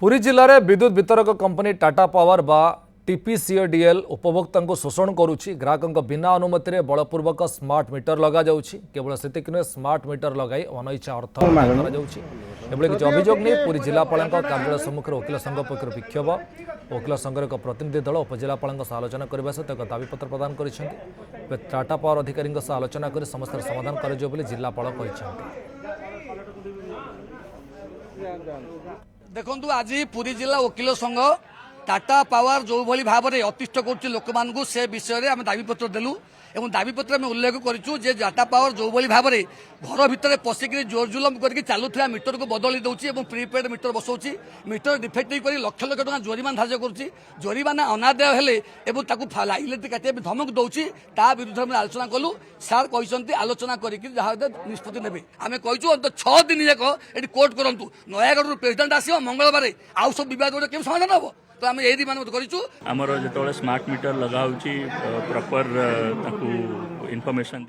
पुरी जिले में विद्युत वितरक कंपनी टाटा पावर बा टीपीसीएडीएल उपभोक्ता को शोषण करुच्ची। ग्राहकों बिना अनुमति रे बलपूर्वक स्मार्ट मीटर लगा जाउछि। केवल सेतिक नुहे स्मार्ट मीटर लगाई अनइच्छा अर्थ एभली किसी अभियोग नहीं पुरी जिलापाल कार्यालय सम्मुखें वकिल संघ पक्ष विक्षोभ। वकिल संघर एक प्रतिनिधि दल उपजिलापाल आलोचना करने सहित एक दाबीपत्र प्रदान कर टाटा पावर अधिकारी आलोचना कर समस्या समाधान कर जिलापाल देखु आज पुरी जिला वकिल संघ टाटा पावर जो भली भाव में अतिष्ठ कर लोक मानू से विषय में आम दाबीपत्र देलु एवं दाबीपत्र में उल्लेख करूँ जे टाटा पावर जो भली भाव में घर भितर पशिक जोर जुलम करके चलुवा मीटर को बदली दूसरी और प्रिपेड मीटर बसाऊँच मीटर डिफेक्टिव कर लक्ष लक्ष टका जोरिमाना धार्य करुच्ची। जोरिमाना अनादाय हेले इलेक्ट्रिक काटे धमक दूसरी ता विरुद्ध में आलोचना कलु। सार कहते आलोचना करके निष्पत्ति ने आम कहूँ अंत 6 दिन जाक ये कोर्ट करूँ नयागढ़ प्रेसिडेंट आसो मंगलवार आउ सब बद के समाधान हम तो आम यही मान करूँ। आमर जो स्मार्ट मीटर लगा प्रॉपर इनफॉरमेशन